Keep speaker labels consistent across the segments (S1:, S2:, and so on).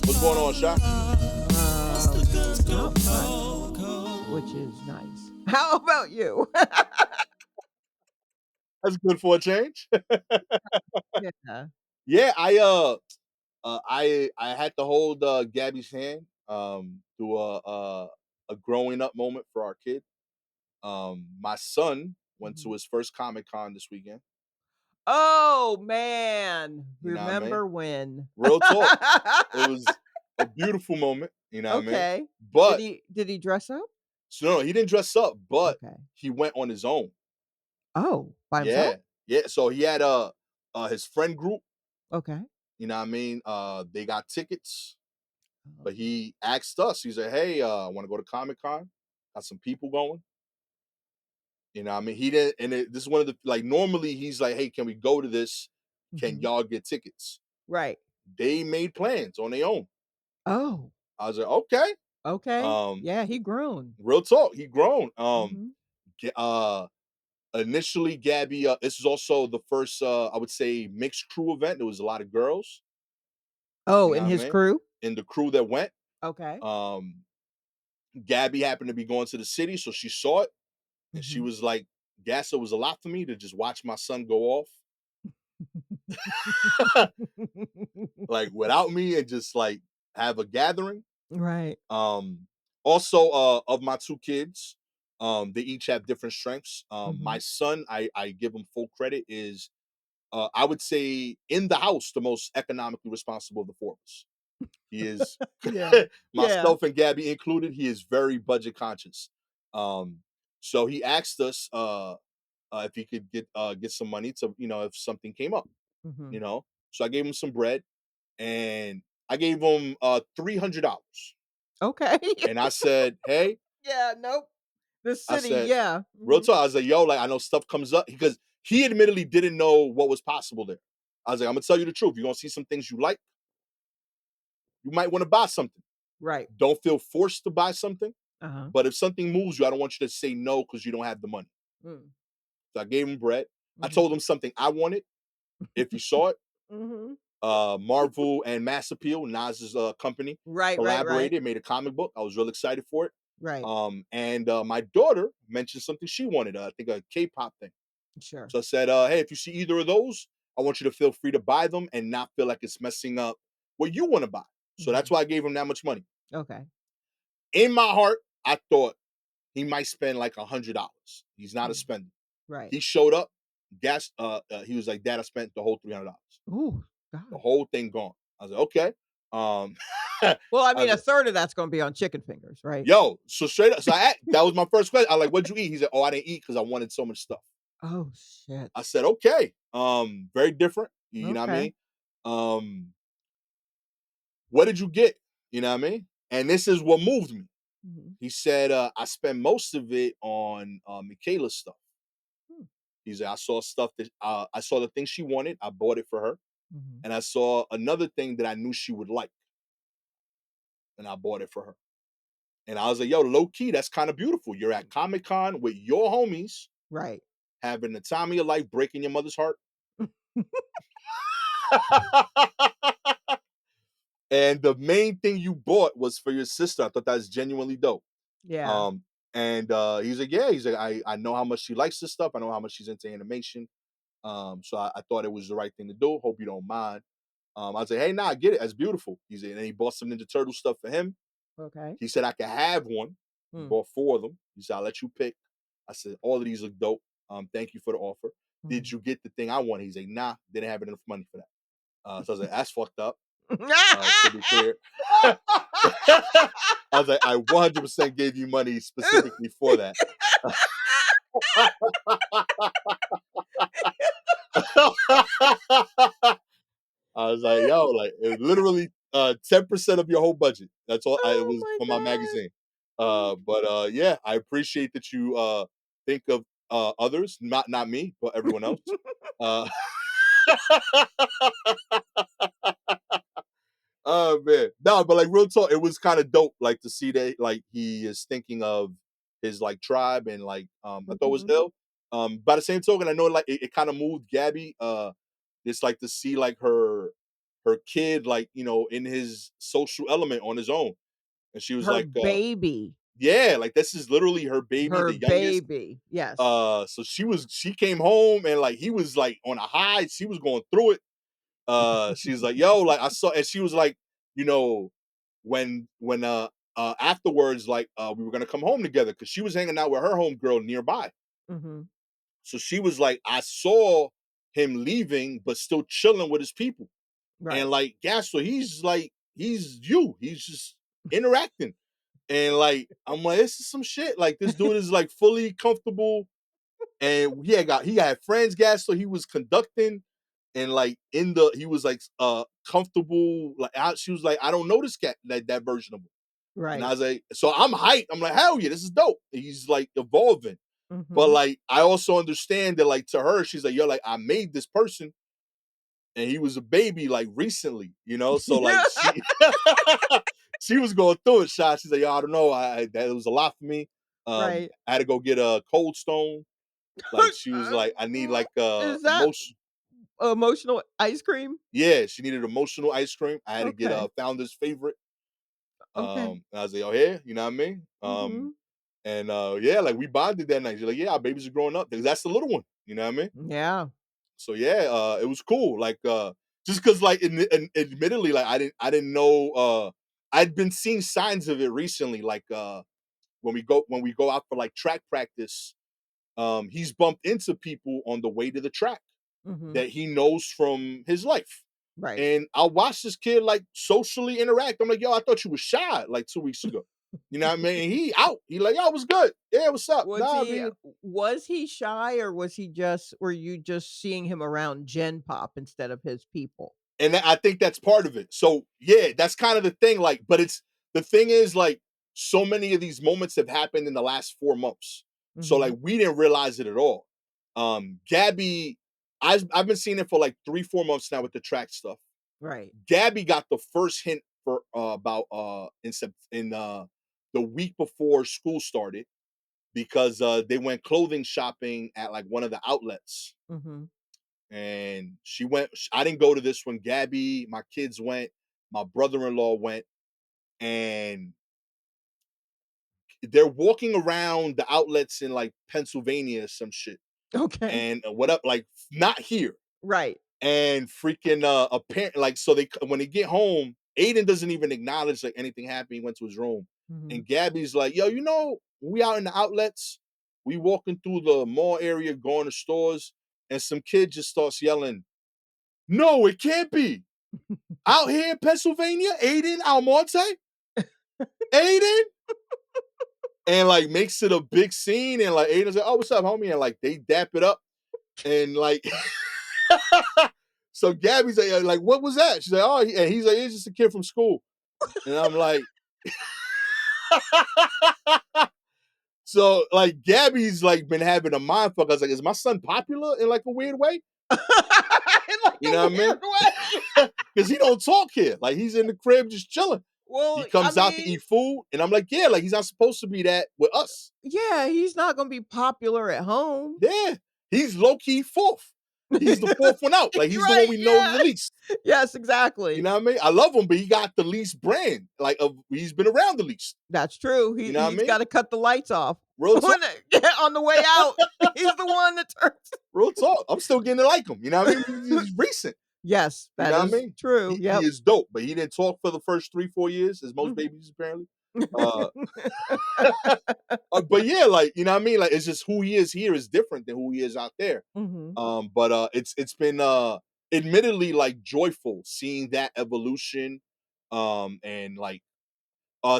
S1: What's going on, Sha?
S2: Not much, which is nice. How about you?
S1: That's good for a change.
S2: Yeah.
S1: Yeah, I had to hold Gabby's hand through a growing up moment for our kid. My son went to
S2: Mhm.
S1: his first Comic Con this weekend.
S2: Oh, man.
S1: You know what I mean?
S2: Remember when?
S1: Real talk. It was a beautiful moment. You know what I mean?
S2: Okay. Did
S1: But
S2: he dress up?
S1: so no, he didn't dress up, but
S2: Okay.
S1: he went on his own.
S2: Oh, by himself?
S1: Yeah, yeah. So he had his friend group.
S2: Okay.
S1: You know what I mean? They got tickets.
S2: Oh.
S1: But he asked us, he said, "Hey, I want to go to Comic Con. Got some people going." You know what I mean? He didn't, and this is one of the, like, normally he's like, "Hey, can we go to this? Can
S2: Mhm.
S1: y'all get tickets?"
S2: Right.
S1: They made plans on their own.
S2: Oh,
S1: I was like, "Okay."
S2: okay.
S1: Um,
S2: Yeah, he grown.
S1: real talk, he grown.
S2: Mhm.
S1: Ga- uh, Initially, Gabby, this is also the first, I would say, mixed crew event. There was a lot of girls.
S2: Oh,
S1: You know
S2: and
S1: what I
S2: his
S1: mean?
S2: crew?
S1: In the crew that went,
S2: Okay.
S1: um, Gabby happened to be going to the city, so she saw it. And she
S2: Mhm.
S1: was like, "Gasser was a lot for me to just watch my son go off, like without me, and just like have a gathering."
S2: Right.
S1: Um, Also, of my two kids, they each have different strengths. My
S2: Mhm.
S1: son, I give him full credit, is I would say in the house the most economically responsible of the four of us. He is,
S2: Yeah. Yeah.
S1: myself and Gabby included. He is very budget conscious. Um, so he asked us if he could get some money to, if something came up, you
S2: Mhm.
S1: know. So I gave him some bread, and I gave him $300,
S2: Okay.
S1: and I said, "Hey,"
S2: Yeah, nope. The
S1: I
S2: city,
S1: said,
S2: yeah.
S1: real
S2: Mhm.
S1: talk. I was like, "Yo, like I know stuff comes up," because he admittedly didn't know what was possible there. I was like, "I'm gonna tell you the truth. You're gonna see some things you like. You might want to buy something.
S2: Right.
S1: Don't feel forced to buy something,
S2: Uh-huh.
S1: but if something moves you, I don't want you to say no because you don't have the money."
S2: Mm.
S1: So I gave him bread. I
S2: Mhm.
S1: told him something I wanted if he saw it.
S2: Mhm.
S1: Marvel and Mass Appeal, Nas's company,
S2: Right, right, right.
S1: collaborated, made a comic book. I was real excited for it.
S2: Right.
S1: And my daughter mentioned something she wanted, I think a K-pop thing.
S2: Sure.
S1: So I said, "Hey, if you see either of those, I want you to feel free to buy them and not feel like it's messing up what you want to buy." So that's
S2: Mhm.
S1: why I gave him that much money.
S2: Okay.
S1: In my heart, I thought he might spend like $100. He's not a
S2: Mm.
S1: spender.
S2: Right.
S1: He showed up, he was like, "Dad, I spent the whole $300.
S2: Ooh,
S1: The
S2: gosh.
S1: whole thing gone." I was like, "Okay." Um,
S2: Well, I
S1: I
S2: mean,
S1: was
S2: a
S1: like,
S2: third of that's gonna be on chicken fingers, right?
S1: yo, so straight up, that was my first question. I like, "What'd you eat?" He said, "Oh, I didn't eat because I wanted so much stuff."
S2: Oh, shit.
S1: I said, "Okay." Very different. You know what I
S2: Okay.
S1: mean? Um, what did you get? You know what I mean? And this is what moved me.
S2: Mhm.
S1: He said, "I spent most of it on Michaela's stuff."
S2: Hmm.
S1: He said, "I saw stuff that I saw the thing she wanted. I bought it for her,
S2: Mhm.
S1: and I saw another thing that I knew she would like, and I bought it for her." And I was like, "Yo, low key, that's kind of beautiful. You're at Comic Con with your homies,
S2: Right.
S1: having the time of your life, breaking your mother's heart." And the main thing you bought was for your sister. I thought that was genuinely dope.
S2: Yeah.
S1: Um, and he's like, "Yeah," he's like, I know how much she likes this stuff. I know how much she's into animation. So I thought it was the right thing to do. Hope you don't mind. I was like, "Hey, nah, I get it. That's beautiful." He said, and then he bought some Ninja Turtle stuff for him.
S2: Okay.
S1: He said, "I could have one." He
S2: Mm.
S1: bought four of them. He said, "I'll let you pick." I said, "All of these look dope. Thank you for the offer. Did
S2: Mhm.
S1: you get the thing I wanted?" He's like, "Nah, didn't have enough money for that." So I was like, "That's fucked up." To be clear. I was like, "I 100% gave you money specifically for that." I was like, "Yo, like it literally 10% of your whole budget. That's all it
S2: Oh
S1: was
S2: my
S1: for my
S2: god.
S1: magazine."
S2: Oh.
S1: But yeah, I appreciate that you think of others, not me, but everyone else. Uh oh man. No, but like real talk, it was kind of dope like to see that like he is thinking of his like tribe, and like I thought it was
S2: Mhm.
S1: ill. By the same token, I know like it kind of moved Gabby. It's like to see like her kid, like, in his social element on his own. And she was
S2: Her
S1: like,
S2: baby.
S1: yeah, like this is literally her baby,
S2: Her
S1: the youngest.
S2: baby. Yes.
S1: So she came home and like he was like on a high. She was going through it. She's like, yo, like I saw, and she was like, you know, when afterwards, like we were gonna come home together because she was hanging out with her homegirl nearby.
S2: Mhm.
S1: So she was like, I saw him leaving, but still chilling with his people. And
S2: Right.
S1: like Gastor, he's you. He's just interacting. And like I'm like, this is some shit. Like this dude is like fully comfortable. And he had friends, Gastor. He was conducting and like he was like comfortable. Like she was like, I don't know this cat, that version of him. And I
S2: Right.
S1: was like, so I'm hyped. I'm like, hell yeah, this is dope. He's like evolving. But
S2: Mhm.
S1: like I also understand that like to her, she's like, yo, like I made this person and he was a baby like recently, So like she she was going through it, shot. She's like, yo, I don't know. That was a lot for me.
S2: Right.
S1: I had to go get a cold stone. Like she was like, I need like
S2: Is that
S1: emotion.
S2: emotional ice cream?
S1: Yeah, she needed emotional ice cream. I had to get
S2: Okay.
S1: a founder's favorite.
S2: Okay.
S1: And I was like, oh here, you know what I mean?
S2: Mhm.
S1: And yeah, like we bonded that night. She's like, yeah, our babies are growing up. That's the little one, you know what I mean?
S2: Yeah.
S1: So yeah, it was cool. Like just because like admittedly, like I didn't know I'd been seeing signs of it recently, like when we go out for like track practice, he's bumped into people on the way to the track
S2: Mhm.
S1: that he knows from his life.
S2: Right.
S1: And I watched this kid like socially interact. I'm like, yo, I thought you was shy like 2 weeks ago. You know what I mean? He out. He like, yo, what's good? Yeah, what's up?
S2: Was
S1: Nah,
S2: he
S1: man.
S2: was he shy or was he just were you just seeing him around Gen Pop instead of his people?
S1: And I think that's part of it. So yeah, that's kind of the thing. Like, but it's the thing is like so many of these moments have happened in the last 4 months. So like
S2: Mhm.
S1: we didn't realize it at all. Gabby, I've been seeing it for like 3-4 months now with the track stuff.
S2: Right.
S1: Gabby got the first hint for about in the week before school started because they went clothing shopping at like one of the outlets.
S2: Mhm.
S1: And she went. I didn't go to this one. Gabby, my kids went. My brother-in-law went, and they're walking around the outlets in like Pennsylvania or some shit.
S2: Okay.
S1: And what up? Like not here.
S2: Right.
S1: And freaking apparent like so they when they get home, Aiden doesn't even acknowledge like anything happened. He went to his room,
S2: Mhm.
S1: and Gabby's like, "Yo, we out in the outlets. We walking through the mall area, going to stores, and some kid just starts yelling." No, it can't be. Out here in Pennsylvania, Aiden Almonte, Aiden, and like makes it a big scene, and like Aiden's like, "Oh, what's up, homie?" And like they dap it up, and like, so Gabby's like, "What was that?" She's like, "Oh," and he's like, "It's just a kid from school," and I'm like, so like Gabby's like been having a mind fuck. I was like, "Is my son popular in like a weird way?"
S2: In like
S1: You
S2: a
S1: know what I
S2: weird
S1: mean?
S2: way.
S1: Because he don't talk here. Like he's in the crib just chilling.
S2: Well,
S1: He
S2: I
S1: comes out to
S2: mean,
S1: eat food, and I'm like, yeah, like he's not supposed to be that with us.
S2: yeah, he's not gonna be popular at home.
S1: Yeah, he's low key fourth. He's the fourth one out. Like he's the one
S2: Right,
S1: we know the
S2: yeah.
S1: least.
S2: Yes,
S1: You
S2: exactly.
S1: know what I mean? I love him, but he got the least brand. Like he's been around the least.
S2: That's true.
S1: You
S2: He
S1: know what I
S2: he's
S1: mean?
S2: gotta cut the lights off.
S1: Real talk.
S2: When on the way out, he's the one that turns.
S1: Real talk. I'm still getting to like him. You know what I mean? He's recent.
S2: Yes,
S1: You
S2: that
S1: know what I
S2: is
S1: mean?
S2: true.
S1: He
S2: Yep.
S1: is dope, but he didn't talk for the first 3-4 years, as most
S2: Mhm.
S1: babies apparently. Uh, but yeah, like you know what I mean. Like it's just who he is here is different than who he is out there.
S2: Mhm.
S1: But it's been admittedly like joyful seeing that evolution, and like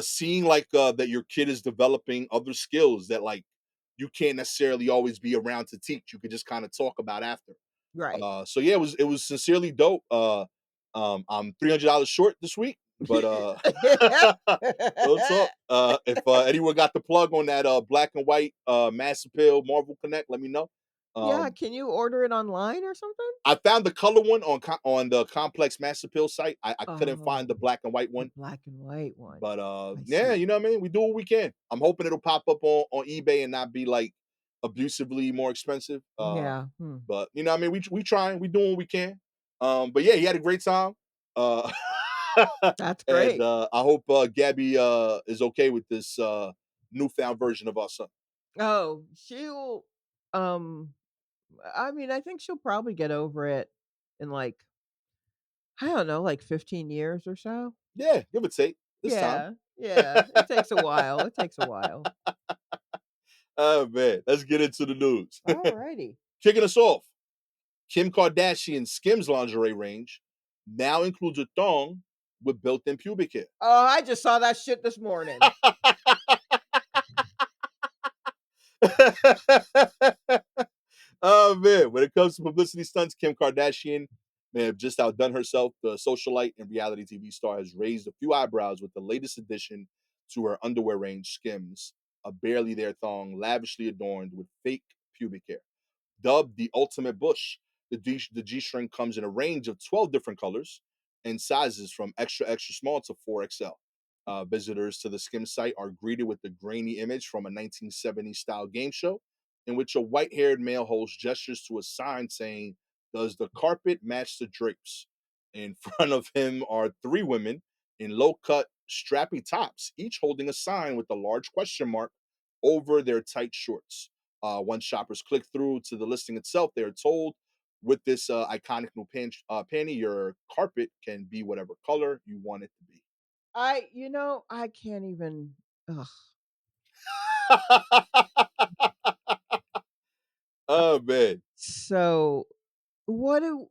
S1: seeing like that your kid is developing other skills that like you can't necessarily always be around to teach. You could just kind of talk about after.
S2: Right.
S1: So yeah, it was sincerely dope. I'm $300 short this week, but real talk. If anyone got the plug on that black and white mass appeal Marvel Connect, let me know.
S2: Yeah,
S1: Um,
S2: can you order it online or something?
S1: I found the color one on the Complex Mass Appeal site. I couldn't find the
S2: Oh,
S1: black and white
S2: the
S1: one,
S2: black and white one.
S1: but
S2: I
S1: yeah,
S2: see.
S1: you know what I mean. We do what we can. I'm hoping it'll pop up on eBay and not be like abusively more expensive.
S2: Yeah. Hmm.
S1: But you know what I mean. We trying. We doing what we can. But yeah, he had a great time. Uh,
S2: That's
S1: and
S2: great.
S1: I hope Gabby is okay with this newfound version of our son.
S2: Oh, she'll, um, I mean, I think she'll probably get over it in, like, I don't know, like 15 years or so?
S1: Yeah, give or take this time.
S2: Yeah, yeah, it takes a while, it takes a while.
S1: Oh man, let's get into the news.
S2: Alrighty.
S1: Kicking us off, Kim Kardashian's Skims lingerie range now includes a thong with built-in pubic hair.
S2: Oh, I just saw that shit this morning.
S1: Oh man, when it comes to publicity stunts, Kim Kardashian may have just outdone herself. The socialite and reality TV star has raised a few eyebrows with the latest addition to her underwear range, Skims, a barely there thong lavishly adorned with fake pubic hair. Dubbed the ultimate bush, the G string comes in a range of 12 different colors and sizes from extra, extra small to 4XL. Visitors to the Skim site are greeted with the grainy image from a 1970s style game show in which a white haired male host gestures to a sign saying, "Does the carpet match the drapes?" In front of him are three women in low cut, strappy tops, each holding a sign with a large question mark over their tight shorts. Once shoppers click through to the listing itself, they are told with this iconic new panty, your carpet can be whatever color you want it to be.
S2: I can't even, ugh.
S1: Oh man,
S2: So, what do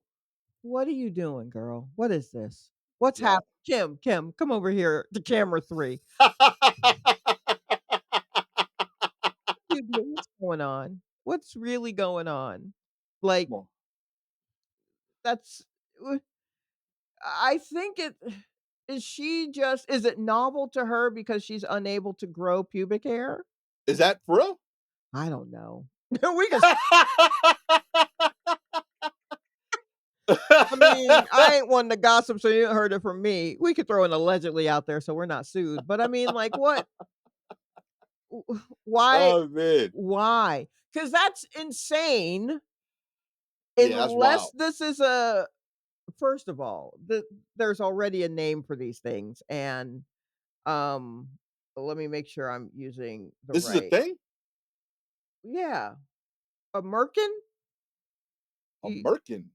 S2: what are you doing, girl? What is this? What's
S1: yo.
S2: happening? Kim, come over here to camera 3. What's going on? What's really going on? Like,
S1: Come on.
S2: that's w I think it is it novel to her because she's unable to grow pubic hair?
S1: Is that for real?
S2: I don't know. We could I mean, I ain't one to gossip, so you heard it from me. We could throw an allegedly out there so we're not sued, but I mean, like, what why
S1: Oh man.
S2: why? Because that's insane
S1: Yeah, that's
S2: unless
S1: wild.
S2: this is a first of all, there's already a name for these things, and, um, let me make sure I'm using the
S1: This is a
S2: right
S1: thing?
S2: yeah, a merkin?
S1: A
S2: Y
S1: merkin.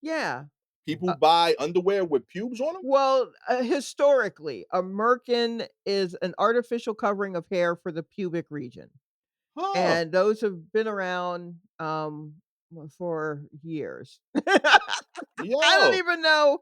S2: yeah,
S1: People
S2: uh,
S1: buy underwear with pubes on them?
S2: well, historically, a merkin is an artificial covering of hair for the pubic region.
S1: Huh.
S2: And those have been around, for years. I don't
S1: Yo.
S2: even know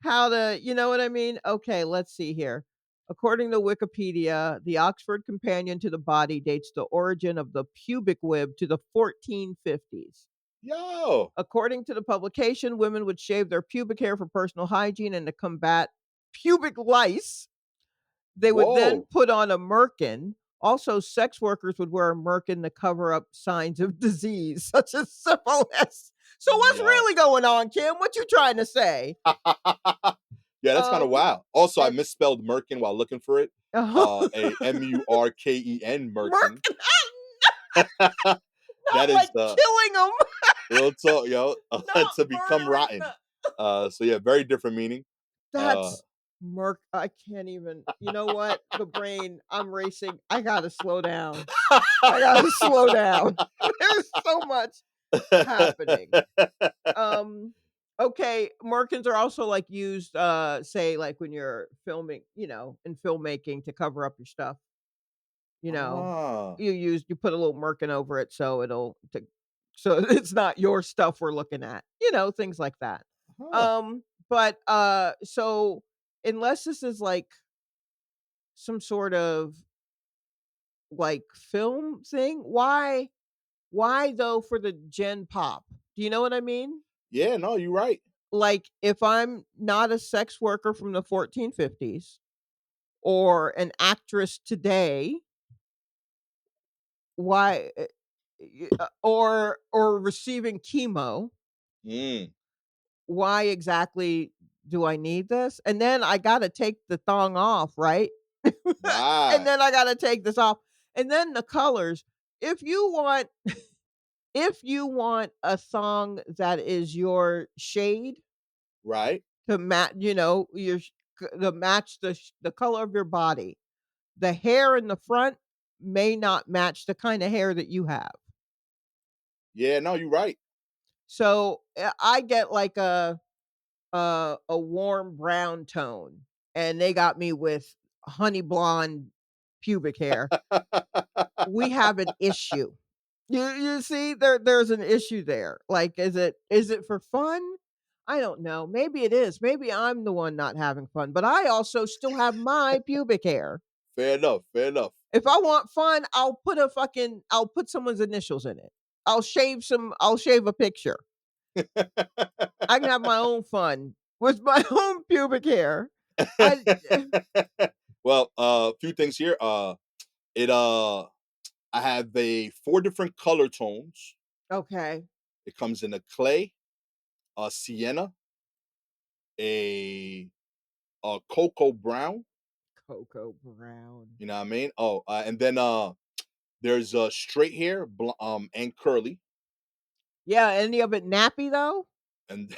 S2: how to you know what I mean? Okay, let's see here. According to Wikipedia, the Oxford Companion to the Body dates the origin of the pubic web to the 1450s.
S1: Yo.
S2: According to the publication, women would shave their pubic hair for personal hygiene and to combat pubic lice. They would then
S1: Whoa.
S2: put on a merkin. Also, sex workers would wear a merkin to cover up signs of disease such as syphilis. So what's
S1: Yo.
S2: really going on, Kim? What you trying to say?
S1: Yeah, that's kind of
S2: Um,
S1: wild. Also, I
S2: and
S1: misspelled Merkin while looking for it. A Murken Merkin.
S2: merkin,
S1: That
S2: not
S1: is
S2: like killing them,
S1: real talk, yo.
S2: not
S1: To become
S2: murdering
S1: rotten.
S2: the
S1: So yeah, very different meaning. Uh
S2: that's I can't even you know what? The brain, I'm racing. I gotta slow down. I gotta slow down. There's so much happening. Um, okay, merkins are also, like, used, say, like, when you're filming, in filmmaking to cover up your stuff, you know?
S1: ah,
S2: You put a little merkin over it so so it's not your stuff we're looking at, things like that.
S1: huh.
S2: So unless this is, like, some sort of, like, film thing, why though for the gen pop? Do you know what I mean?
S1: Yeah, no, you're right.
S2: Like, if I'm not a sex worker from the 1450s or an actress today, why, or receiving chemo,
S1: Mm,
S2: why exactly do I need this? And then I gotta take the thong off, right? And
S1: right,
S2: then I gotta take this off. And then the colors. If you want if you want a thong that is your shade,
S1: right.
S2: to match, to match the color of your body. The hair in the front may not match the kind of hair that you have.
S1: Yeah, no, you're right.
S2: So I get like a warm brown tone, and they got me with honey blonde pubic hair. We have an issue. You see, there's an issue there. Like, is it for fun? I don't know. Maybe it is. Maybe I'm the one not having fun, but I also still have my pubic hair.
S1: Fair enough, fair enough.
S2: If I want fun, I'll put someone's initials in it. I'll shave a picture. I can have my own fun with my own pubic hair. I
S1: Well, a few things here. It I have a 4 different color tones.
S2: Okay.
S1: It comes in a clay, a sienna, a cocoa brown.
S2: Cocoa brown.
S1: You know what I mean? Oh, and then there's straight hair, and curly,
S2: Yeah, any of it nappy though?
S1: and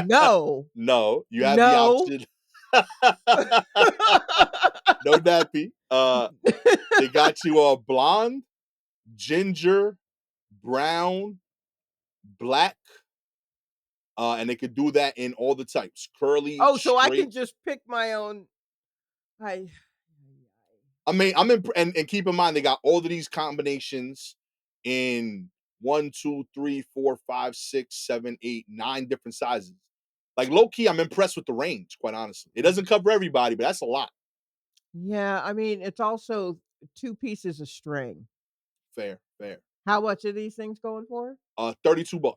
S2: No.
S1: no, you have the
S2: No.
S1: option. No nappy. They got you blonde, ginger, brown, black, and they could do that in all the types: curly,
S2: Oh, so I
S1: straight.
S2: can just pick my own. I
S1: I mean, and keep in mind they got all of these combinations in one, two, three, four, five, six, seven, eight, nine different sizes. Like low key, I'm impressed with the range. Quite honestly, it doesn't cover everybody, but that's a lot.
S2: Yeah, I mean, it's also 2 pieces of string.
S1: Fair, fair.
S2: How much are these things going for?
S1: $32.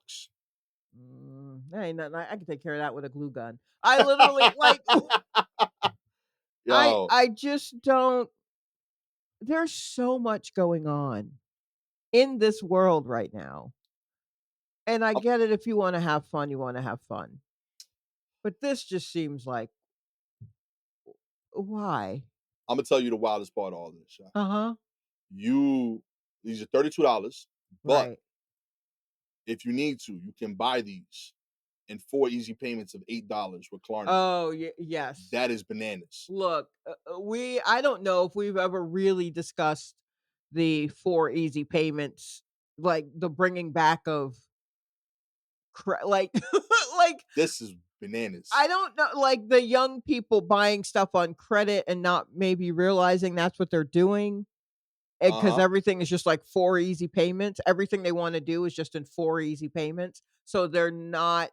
S2: That ain't nothing. I can take care of that with a glue gun. I literally like
S1: Yo,
S2: I just don't there's so much going on in this world right now. And I
S1: I'm,
S2: get it, if you wanna have fun, you wanna have fun. But this just seems like, why?
S1: I'm gonna tell you the wildest part of all this. Shot.
S2: Uh-huh.
S1: You These are $32, but
S2: Right.
S1: if you need to, you can buy these in 4 easy payments of $8 with Klarna.
S2: Oh, yes.
S1: That is bananas.
S2: Look, I don't know if we've ever really discussed the 4 easy payments, like the bringing back of like like
S1: This is bananas.
S2: I don't know, like the young people buying stuff on credit and not maybe realizing that's what they're doing. Because
S1: Uh-huh.
S2: everything is just like 4 easy payments. Everything they want to do is just in 4 easy payments. So they're not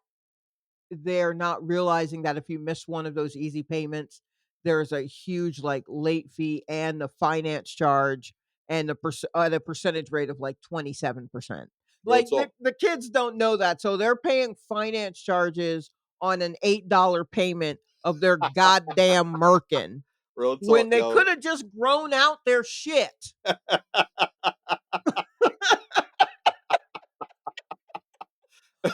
S2: realizing that if you miss one of those easy payments, there's a huge like late fee and the finance charge and the percentage rate of like 27%.
S1: Real
S2: Like the,
S1: talk.
S2: the kids don't know that. So they're paying finance charges on an $8 payment of their goddamn Merkin
S1: Real
S2: when
S1: talk,
S2: they
S1: yo.
S2: could have just grown out their shit.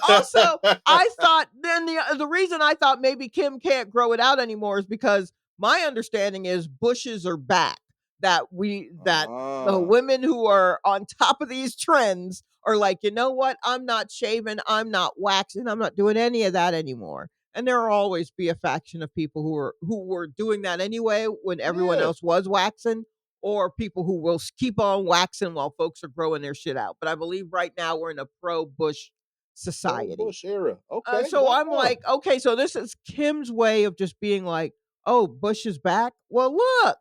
S2: Also, I thought then the reason I thought maybe Kim can't grow it out anymore is because my understanding is bushes are back. That the
S1: Ah,
S2: women who are on top of these trends are like, you know what? I'm not shaving, I'm not waxing, I'm not doing any of that anymore. And there will always be a faction of people who were doing that anyway when everyone
S1: yeah.
S2: else was waxing, or people who will keep on waxing while folks are growing their shit out. But I believe right now we're in a pro Bush
S1: Pro
S2: society.
S1: Bush era. Okay,
S2: So
S1: rock
S2: I'm
S1: on.
S2: like, okay, so this is Kim's way of just being like, oh, Bush is back. Well, look,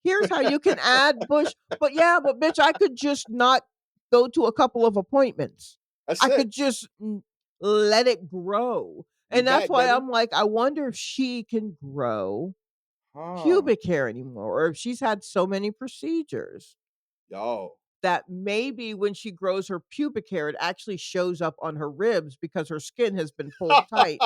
S2: here's how you can add Bush. But yeah, but bitch, I could just not go to a couple of appointments.
S1: That's
S2: I
S1: it.
S2: could just let it grow.
S1: You
S2: And that's
S1: back,
S2: why
S1: baby.
S2: I'm like, I wonder if she can grow
S1: Huh.
S2: pubic hair anymore, or if she's had so many procedures
S1: Yo.
S2: that maybe when she grows her pubic hair, it actually shows up on her ribs because her skin has been pulled tight.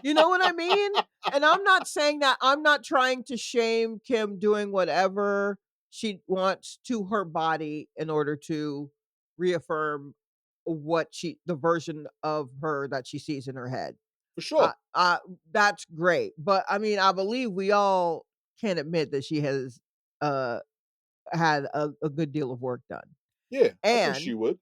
S2: You know what I mean? And I'm not saying that I'm not trying to shame Kim doing whatever she wants to her body in order to reaffirm the version of her that she sees in her head.
S1: For sure.
S2: That's great. But I mean, I believe we all can admit that she has uh had a good deal of work done.
S1: Yeah, I think she
S2: And
S1: would.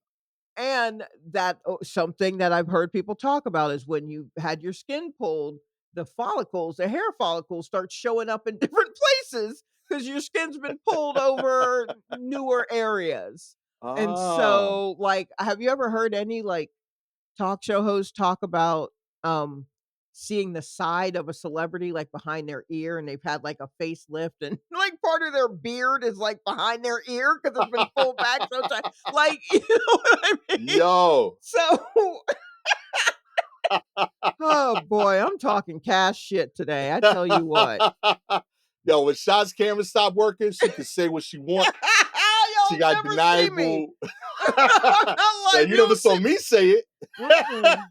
S2: and that something that I've heard people talk about is when you had your skin pulled, the follicles, the hair follicles start showing up in different places because your skin's been pulled over newer areas. And
S1: Ah.
S2: so, like, have you ever heard any like talk show hosts talk about um seeing the side of a celebrity like behind their ear and they've had like a facelift and like part of their beard is like behind their ear because it's been pulled back so tight. Like, you know what I mean?
S1: Yo.
S2: So oh boy, I'm talking cash shit today. I tell you what.
S1: Yo, when Shot's camera stopped working, she could say what she want. She
S2: You'll
S1: got
S2: never see me.
S1: deniable.
S2: I'm not
S1: Now,
S2: like
S1: you
S2: you'll
S1: never
S2: see.
S1: saw me say it.
S2: Mm-mm.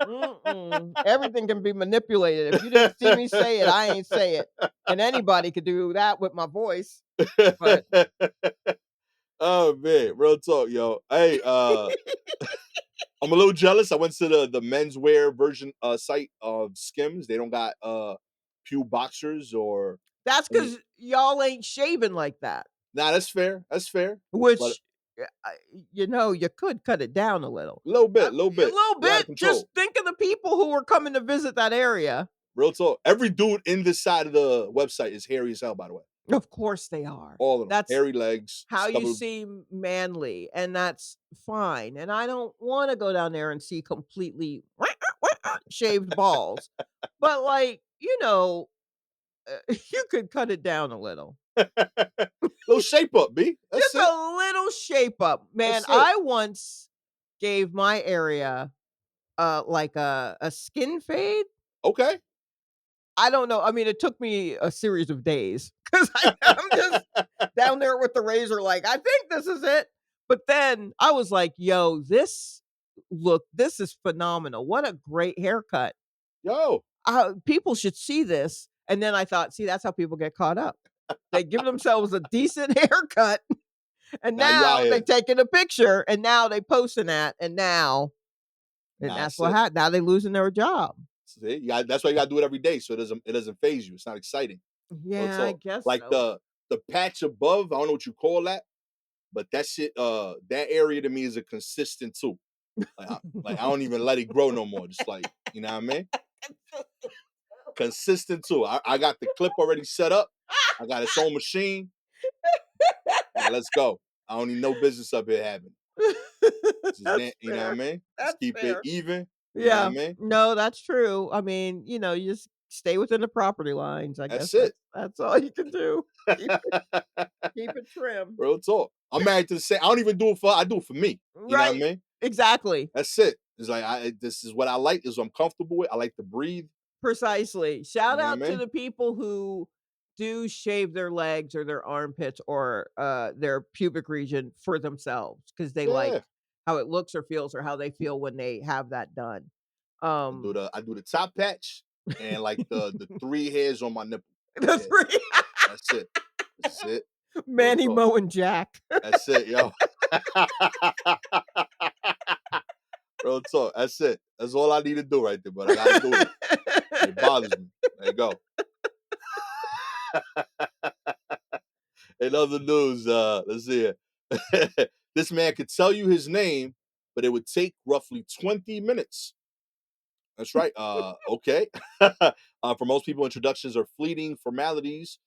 S2: Mm-mm. Everything can be manipulated. If you didn't see me say it, I ain't say it. And anybody could do that with my voice. But
S1: Oh man, real talk, yo. Hey, I'm a little jealous. I went to the menswear version site of Skims. They don't got Pew boxers or
S2: that's
S1: any.
S2: because y'all ain't shaving like that.
S1: Nah, that's fair. That's fair. But
S2: Which, you could cut it down a little.
S1: a little bit, little
S2: A
S1: bit.
S2: little
S1: You're out of
S2: bit. Just
S1: control.
S2: think of the people who were coming to visit that area.
S1: Real talk. Every dude in this side of the website is hairy as hell, by the way.
S2: Of course they are.
S1: All of them.
S2: That's
S1: Hairy legs,
S2: how you
S1: stubble.
S2: seem manly, and that's fine. And I don't want to go down there and see completely shaved balls. But like, you could cut it down a little.
S1: Little shape up, B. That's
S2: Just
S1: it.
S2: a little shape up. Man,
S1: That's it.
S2: I once gave my area like a skin fade.
S1: Okay.
S2: I don't know. I mean, it took me a series of days because I'm just down there with the razor, like, I think this is it. But then I was like, yo, this is phenomenal. What a great haircut.
S1: Yo.
S2: People should see this. And then I thought, see, that's how people get caught up. They give themselves a decent haircut, and
S1: Now you out
S2: now they
S1: here.
S2: taking a picture, and now they posting that, and
S1: Nah,
S2: that's
S1: that's
S2: what
S1: it.
S2: happened. Now they losing their job.
S1: See? That's why you gotta do it every day so it doesn't phase you. It's not exciting. Real
S2: Yeah, I
S1: talk.
S2: guess
S1: Like
S2: so.
S1: the patch above, I don't know what you call that, but that shit, that area to me is a consistent too. Like I don't even let it grow no more. Just like, you know what I mean? Consistent too. I got the clip already set up. I got its own machine. Like, let's go. I don't need no business up here having. Just
S2: That's
S1: you know what I
S2: fair.
S1: mean? Just
S2: That's
S1: keep it
S2: fair.
S1: even. You know what I
S2: Yeah.
S1: mean?
S2: No, that's true. I mean, you just stay within the property lines. I guess
S1: That's it.
S2: that's all you can do. Keep it trim.
S1: Real talk. I'm married to the same. I do it for me. You know what I
S2: Right.
S1: mean?
S2: Exactly.
S1: That's it. It's like this is what I like. This is what I'm comfortable with. I like to breathe.
S2: Precisely.
S1: You
S2: Shout
S1: know what I
S2: out to
S1: mean?
S2: the people who do shave their legs or their armpits or their pubic region for themselves because they like
S1: Yeah.
S2: how it looks or feels or how they feel when they have that done. Um
S1: I do the top patch and like the three hairs on my nipple.
S2: the
S1: Yeah,
S2: three
S1: that's it. That's it. Real
S2: Manny
S1: talk.
S2: Mo and Jack.
S1: That's it, yo. Real talk. That's it. That's all I need to do right there, but I gotta do it. It bothers me. There you go. In other news, let's see here. This man could tell you his name, but it would take roughly 20 minutes. That's right. Okay. For most people, introductions are fleeting formalities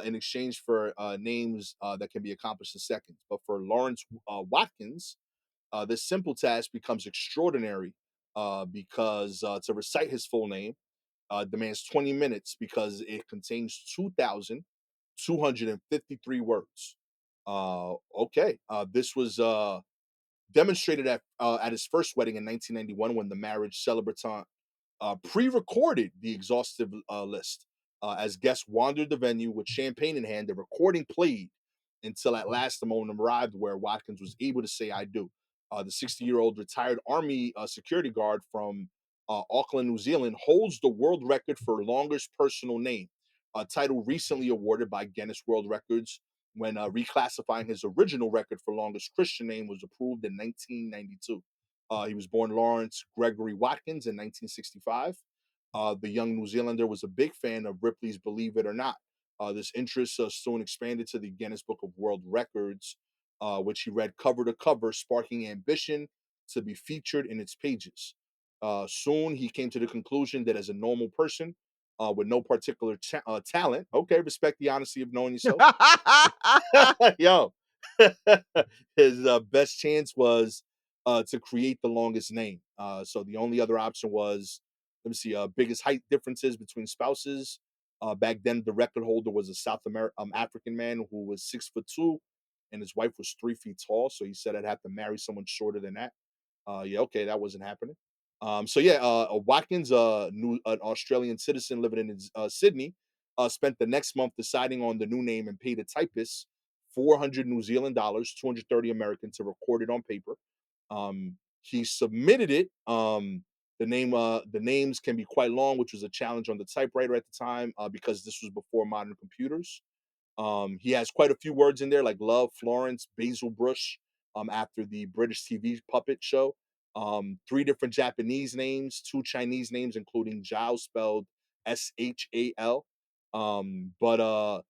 S1: in exchange for names that can be accomplished in seconds. But for Lawrence Watkins, this simple task becomes extraordinary because to recite his full name demands 20 minutes because it contains 2,253 words. Okay. This was demonstrated at his first wedding in 1991 when the marriage celebrant pre-recorded the exhaustive list. As guests wandered the venue with champagne in hand, the recording played until at last the moment arrived where Watkins was able to say, I do. The 60-year-old retired Army security guard from Auckland, New Zealand, holds the world record for longest personal name, a title recently awarded by Guinness World Records when reclassifying his original record for longest Christian name was approved in 1992. He was born Lawrence Gregory Watkins in 1965. The young New Zealander was a big fan of Ripley's Believe It or Not. This interest soon expanded to the Guinness Book of World Records, which he read cover to cover, sparking ambition to be featured in its pages. Soon he came to the conclusion that as a normal person, with no particular talent. Okay, respect the honesty of knowing yourself. Yo, his best chance was to create the longest name. So the only other option was, let me see, biggest height differences between spouses. Back then, the record holder was a African man who was 6'2", and his wife was 3 feet tall. So he said I'd have to marry someone shorter than that. Yeah, okay, that wasn't happening. So yeah, Watkins, an Australian citizen living in Sydney, spent the next month deciding on the new name and paid a typist 400 New Zealand dollars, 230 American, to record it on paper. He submitted it. The names can be quite long, which was a challenge on the typewriter at the time, because this was before modern computers. He has quite a few words in there like love, Florence, Basil Brush, after the British TV puppet show. Three different Japanese names, two Chinese names, including Zhao, spelled Shal. But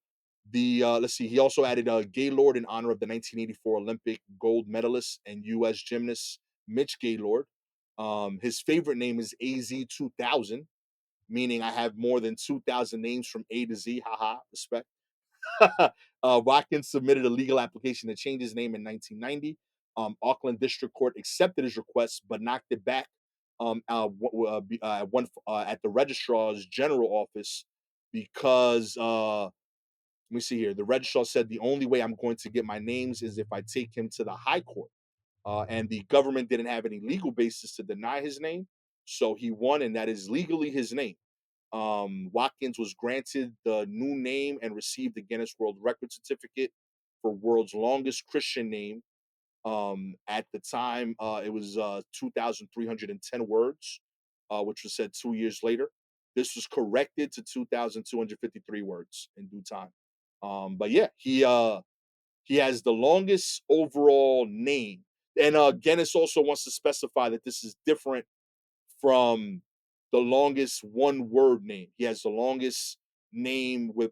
S1: the let's see, he also added Gaylord in honor of the 1984 Olympic gold medalist and U.S. gymnast Mitch Gaylord. His favorite name is AZ2000, meaning I have more than 2,000 names from A to Z. Haha, respect. Watkins submitted a legal application to change his name in 1990. Auckland District Court accepted his request, but knocked it back at the registrar's general office because let me see here. The registrar said the only way I'm going to get my names is if I take him to the high court. And the government didn't have any legal basis to deny his name, so he won, and that is legally his name. Watkins was granted the new name and received the Guinness World Record certificate for world's longest Christian name. At the time, it was 2,310 words, which was said 2 years later. This was corrected to 2,253 words in due time. But yeah, he has the longest overall name, and Guinness also wants to specify that this is different from the longest one word name. He has the longest name with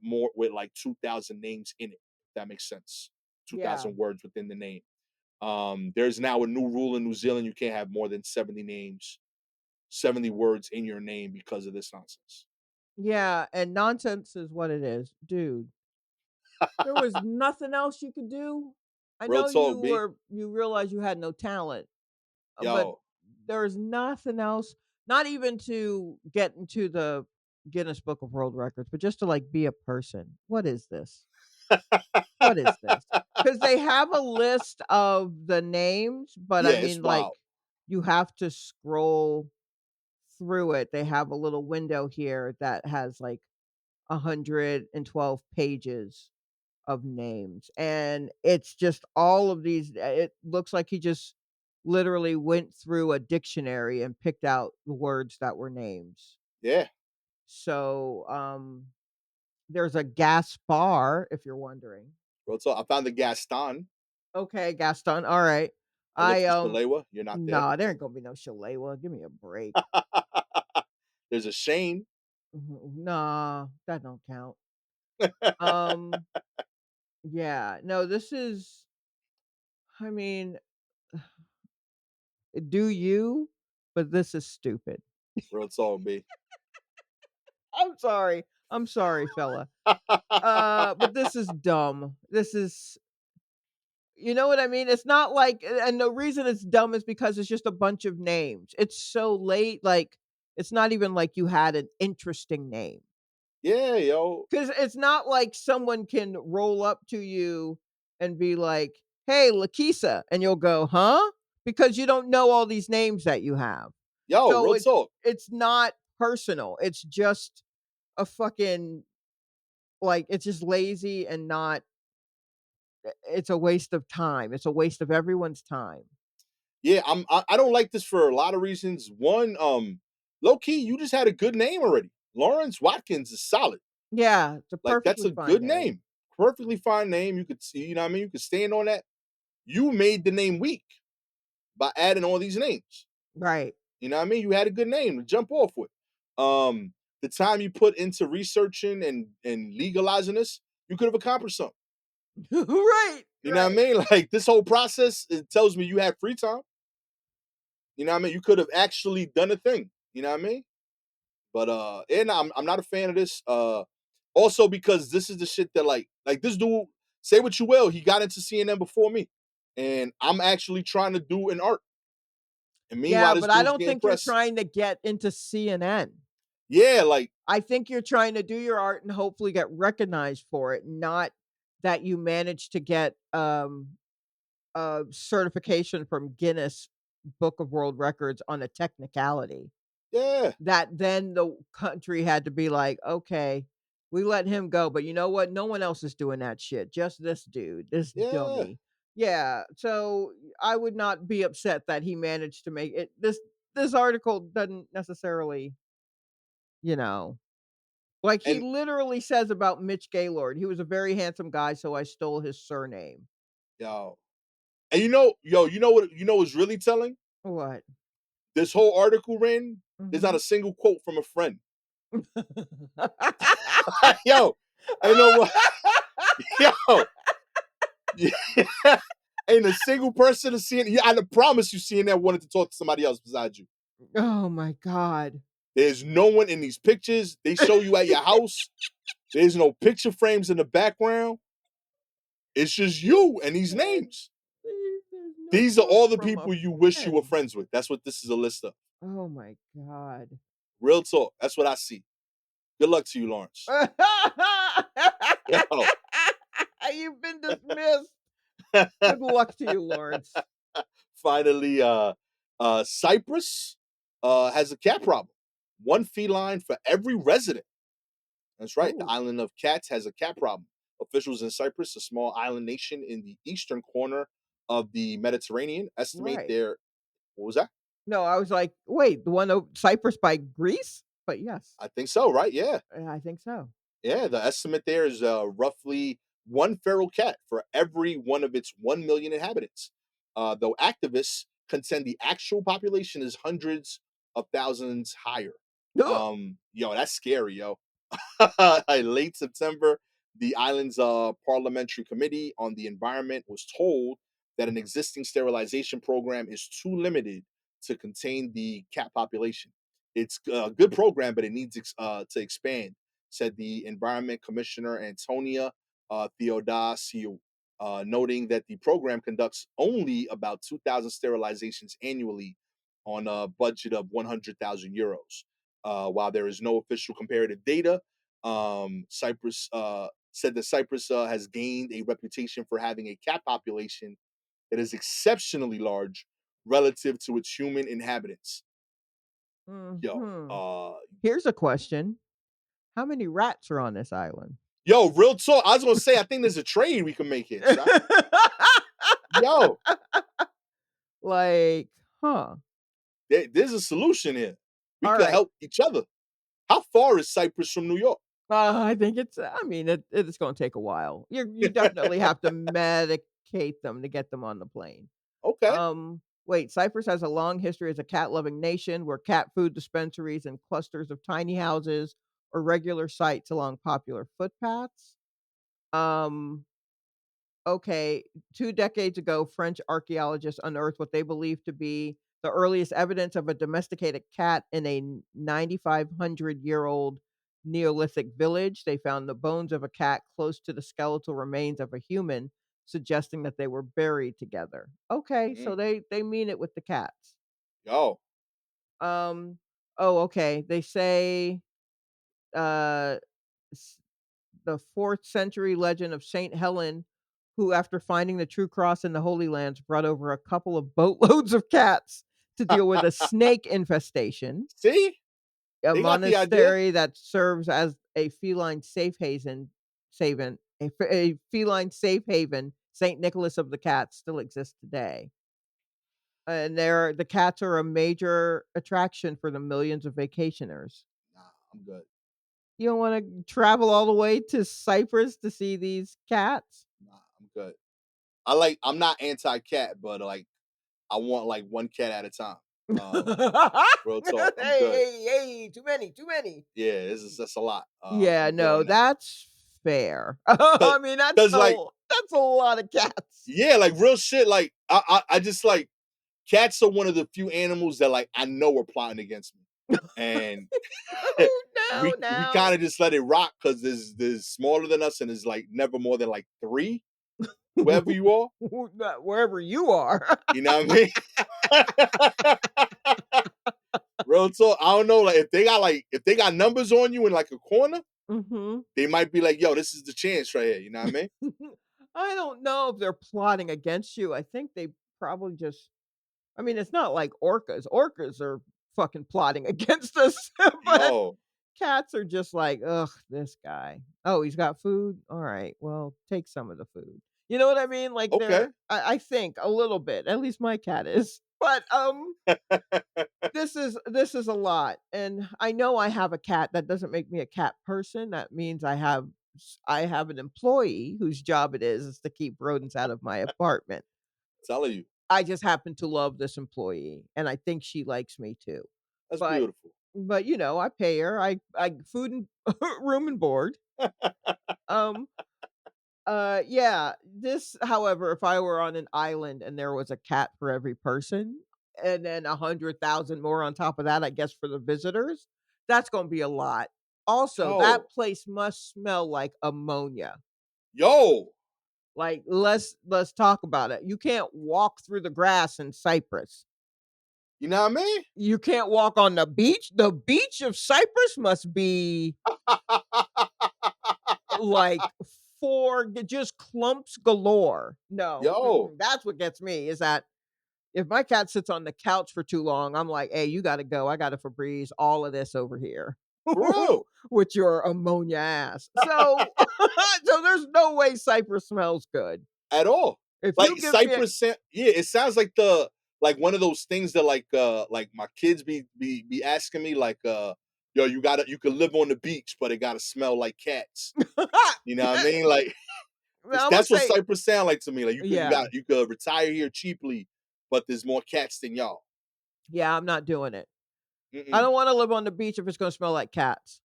S1: like 2,000 names in it. If that makes sense.
S2: Yeah.
S1: 2,000 words within the name. There's now a new rule in New Zealand. You can't have more than 70 names, 70 words in your name because of this nonsense.
S2: Yeah, and nonsense is what it is. Dude, there was nothing else you could do? I
S1: Real
S2: know
S1: talk, B.
S2: you realized you had no talent, but
S1: Yo.
S2: there is nothing else, not even to get into the Guinness Book of World Records, but just to, like, be a person. What is this? What is this? Because they have a list of the names, but I
S1: Yeah, it's
S2: mean, like,
S1: wild.
S2: you have to scroll through it. They have a little window here that has, like, 112 pages of names, and it's just all of these it looks like he just literally went through a dictionary and picked out the words that were names.
S1: Yeah,
S2: So, there's a Gaspar, if you're wondering.
S1: real talk. I found the Gaston.
S2: Okay, Gaston, alright.
S1: I looked
S2: I,
S1: for Shalewa. You're not there.
S2: nah, there ain't gonna be no Shalewa, give me a break.
S1: There's a Shane.
S2: Nah, that don't count. Um, yeah, no, this is I mean, do you, but this is stupid.
S1: Real talk, B.
S2: I'm sorry, fella. But this is dumb. This is you know what I mean? It's not like and the reason it's dumb is because it's just a bunch of names. It's so late, like, it's not even like you had an interesting name.
S1: Yeah, yo.
S2: 'Cause it's not like someone can roll up to you and be like, "Hey, Lakisa," and you'll go, "Huh?" Because you don't know all these names that you have.
S1: Yo,
S2: So
S1: real talk.
S2: it's not personal. It's just a fucking like, it's just lazy and not it's a waste of time. It's a waste of everyone's time.
S1: Yeah, I don't like this for a lot of reasons. One, low key, you just had a good name already. Lawrence Watkins is solid.
S2: Yeah, it's a
S1: Like that's
S2: perfectly
S1: a
S2: fine
S1: good
S2: name.
S1: name. Perfectly fine name. You could see, you know what I mean? You could stand on that. You made the name weak by adding all these names.
S2: Right.
S1: You know what I mean? You had a good name to jump off with. The time you put into researching and legalizing this, you could have accomplished something.
S2: Right,
S1: You know what I
S2: right.
S1: mean? Like this whole process, it tells me you had free time. You know what I mean? You could have actually done a thing. You know what I mean? But and I'm not a fan of this. Also because this is the shit that like this dude, say what you will, he got into CNN before me. And I'm actually trying to do an art. And
S2: Yeah,
S1: meanwhile, this
S2: but I
S1: dude's
S2: don't
S1: getting
S2: think you're
S1: press.
S2: trying to get into CNN.
S1: Yeah, like,
S2: I think you're trying to do your art and hopefully get recognized for it, not that you managed to get, a certification from Guinness Book of World Records on a technicality.
S1: yeah,
S2: That then the country had to be like, "Okay, we let him go, but you know what? No one else is doing that shit, just this dude, this
S1: yeah.
S2: dummy." Yeah, so I would not be upset that he managed to make it this article doesn't necessarily, you know like, he
S1: And
S2: literally says about Mitch Gaylord, "He was a very handsome guy, so I stole his surname."
S1: yo, and you know what's really telling?
S2: What?
S1: This whole article, Rin, there's not
S2: Mhm.
S1: a single quote from a friend. Yo, I know what, yo, ain't a single person to see it. Yeah, I promise you, seeing that wanted to talk to somebody else besides you.
S2: Oh my god.
S1: There's no one in these pictures. They show you at your house. There's no picture frames in the background. It's just you and these
S2: Said,
S1: names.
S2: There's no
S1: These are
S2: quote
S1: all the
S2: from a
S1: people you wish you were
S2: friend."
S1: friends with. That's what this is a list of.
S2: Oh my god.
S1: Real talk. That's what I see. Good luck to you, Lawrence. Yo.
S2: You've been dismissed. Good luck to you, Lawrence.
S1: Finally, Cyprus has a cat problem. One feline for every resident. That's right. The
S2: Oh,
S1: island of cats has a cat problem. Officials in Cyprus, a small island nation in the eastern corner of the Mediterranean, estimate
S2: right.
S1: their, what was that?
S2: No, I was like, "Wait, the one o Cyprus by Greece?" But yes,
S1: I think so, right? Yeah.
S2: I think so.
S1: Yeah. The estimate there is roughly one feral cat for every one of its 1 million inhabitants. Though activists contend the actual population is hundreds of thousands higher.
S2: Ugh.
S1: Yo, that's scary, yo. Late September, the island's parliamentary committee on the environment was told that an existing sterilization program is too limited to contain the cat population. It's a good program, but it needs to expand, said the Environment Commissioner Antonia Theodosiou, noting that the program conducts only about 2,000 sterilizations annually on a budget of 100,000 euros. While there is no official comparative data, Cyprus said that Cyprus has gained a reputation for having a cat population that is exceptionally large relative to its human inhabitants. Yo,
S2: Mhm. Here's a question. How many rats are on this island?
S1: real talk. I was gonna say, I think there's a trade we can make here, son. Yo,
S2: Like, huh.
S1: there's a solution here. We could
S2: Alright.
S1: help each other. How far is Cyprus from New York?
S2: I think it's I mean, it's gonna take a while. You definitely have to medicate them to get them on the plane.
S1: Okay.
S2: Wait, Cyprus has a long history as a cat-loving nation where cat food dispensaries and clusters of tiny houses are regular sights along popular footpaths. Um, okay, 2 decades ago, French archaeologists unearthed what they believe to be the earliest evidence of a domesticated cat in a 9,500-year-old Neolithic village. They found the bones of a cat close to the skeletal remains of a human, suggesting that they were buried together. Okay, so
S1: Mm,
S2: they mean it with the cats.
S1: yo,
S2: Um, oh, okay, they say, uh the 4th century legend of Saint Helen, who, after finding the true cross in the Holy Lands, brought over a couple of boatloads of cats to deal with a snake infestation.
S1: see,
S2: A
S1: they got the idea.
S2: monastery that serves as a feline a feline safe haven, Saint Nicholas of the Cats, still exists today. And the cats are a major attraction for the millions of vacationers.
S1: Nah, I'm good.
S2: You don't wanna travel all the way to Cyprus to see these cats?
S1: Nah, I'm good. I'm not anti-cat, but, like, I want, like, 1 cat at a time. Um, Real talk, I'm
S2: Hey,
S1: good.
S2: hey, hey, too many, too many.
S1: Yeah, that's a lot.
S2: Yeah,
S1: I'm good
S2: no,
S1: on that.
S2: that's fair.
S1: Cause,
S2: I mean,
S1: like,
S2: that's a lot of cats.
S1: yeah, like, real shit, like, I just, like, cats are one of the few animals that, like, I know are plotting against me. and
S2: Oh, no,
S1: we
S2: now.
S1: kind of just let it rock because there's smaller than us and there's like never more than like 3 wherever you are.
S2: Wherever you are.
S1: You know what I mean? Real talk. I don't know, like if they got numbers on you in like a corner,
S2: Hmm.
S1: they might be like, "Yo, this is the chance right here." You know what I mean?
S2: I don't know if they're plotting against you. I think they probably just, I mean, it's not like orcas. Orcas are fucking plotting against us, but
S1: Yo,
S2: cats are just like, "Ugh, this guy. Oh, he's got food? All right, well, take some of the food." You know what I mean? Like,
S1: okay.
S2: I think a little bit, at least my cat is. But, this is a lot, and I know I have a cat. That doesn't make me a cat person. That means I have an employee whose job it is to keep rodents out of my apartment.
S1: Telling you,
S2: I just happen to love this employee, and I think she likes me too.
S1: that's
S2: But
S1: beautiful.
S2: I pay her. I food and room and board. Um, yeah, this, however, if I were on an island and there was a cat for every person, and then 100,000 more on top of that, I guess, for the visitors, that's gonna be a lot. Also, that
S1: Yo,
S2: place must smell like ammonia.
S1: yo,
S2: Like, let's talk about it. You can't walk through the grass in Cyprus.
S1: you know what I mean?
S2: You can't walk on the beach. The beach of Cyprus must be like just clumps galore. No,
S1: Yo,
S2: that's what gets me is that if my cat sits on the couch for too long, I'm like, "Hey, you gotta go. I gotta Febreze all of this over here
S1: for real,
S2: with your ammonia ass." So, so there's no way Cyprus smells good.
S1: at all.
S2: If
S1: Like
S2: you give me a
S1: Cypress, yeah, it sounds like like one of those things that like my kids be asking me like yo, you could live on the beach, but it gotta smell like cats. You know what I mean? Like
S2: I would
S1: that's what
S2: say,
S1: Cypress sound like to me. Like
S2: yeah,
S1: you could retire here cheaply, but there's more cats than y'all.
S2: yeah, I'm not doing it. I
S1: Mm-mm,
S2: don't wanna live on the beach if it's gonna smell like cats.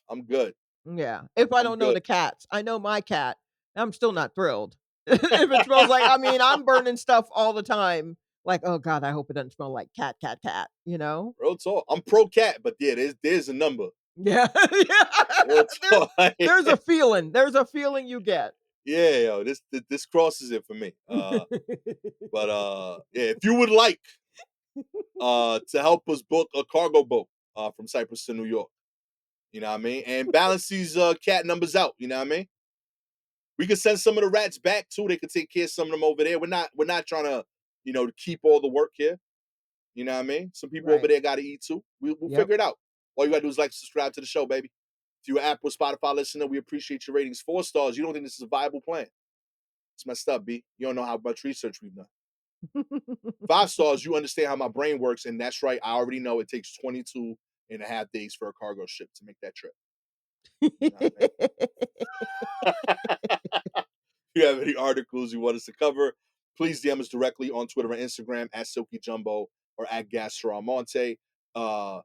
S1: I'm good.
S2: Yeah, if I
S1: I'm
S2: don't know
S1: good.
S2: the cats. I know my cat, I'm still not thrilled. If it smells like, I mean, I'm burning stuff all the time, like, "Oh god, I hope it doesn't smell like cat, cat, cat," you know?
S1: Real talk. I'm pro cat, but yeah, there's a number.
S2: Yeah, yeah,
S1: Real talk.
S2: there's a feeling you get.
S1: Yeah, yo, this crosses it for me. But yeah, if you would like to help us book a cargo boat from Cyprus to New York, you know what I mean, and balance these cat numbers out, you know what I mean. We could send some of the rats back too. They could take care of some of them over there. We're not trying to keep all the work here. You know what I mean? Some people over
S2: Right.
S1: there got to eat too. We'll
S2: Yep.
S1: figure it out. All you gotta do is like, subscribe to the show, baby. If you're an Apple Spotify listener, we appreciate your ratings. 4 stars. You don't think this is a viable plan? It's messed up, B. You don't know how much research we've done. 5 stars, you understand how my brain works, and that's right. I already know it takes 22 and a half days for a cargo ship to make that trip. You know what I mean? If you have any articles you want us to cover, please DM us directly on Twitter and Instagram at Silky Jumbo or at Gastor Almonte. I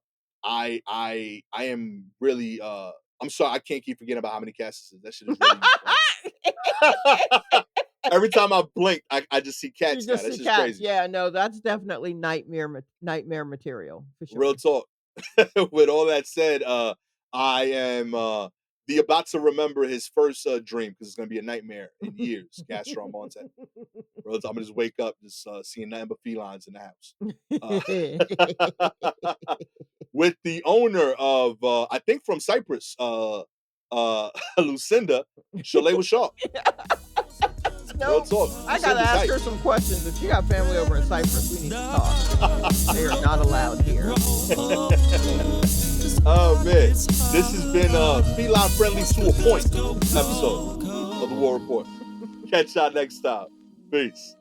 S1: am really I'm sorry, I can't keep forgetting about how many cats this is. That shit is really funny. Every time I blink, I just see
S2: You
S1: cats now.
S2: just
S1: That's
S2: see
S1: just
S2: cats.
S1: crazy.
S2: Yeah, no, that's definitely nightmare material for
S1: Real
S2: sure.
S1: talk. With all that said, I am the about to remember his first dream because it's gonna be a nightmare in years. Gastor Almonte. Bro, I'm gonna just wake up just seeing nothing but felines in the house. With the owner of I think from Cyprus, Lucinda, Shalewa Sharpe. Real
S2: No,
S1: talk.
S2: I gotta
S1: Lucinda's
S2: ask
S1: hype.
S2: her some questions. If she got family over in Cyprus, we need to talk. They are not allowed here.
S1: Oh man, this has been feline friendly to a point episode of the War Report. Catch y'all next time. Peace.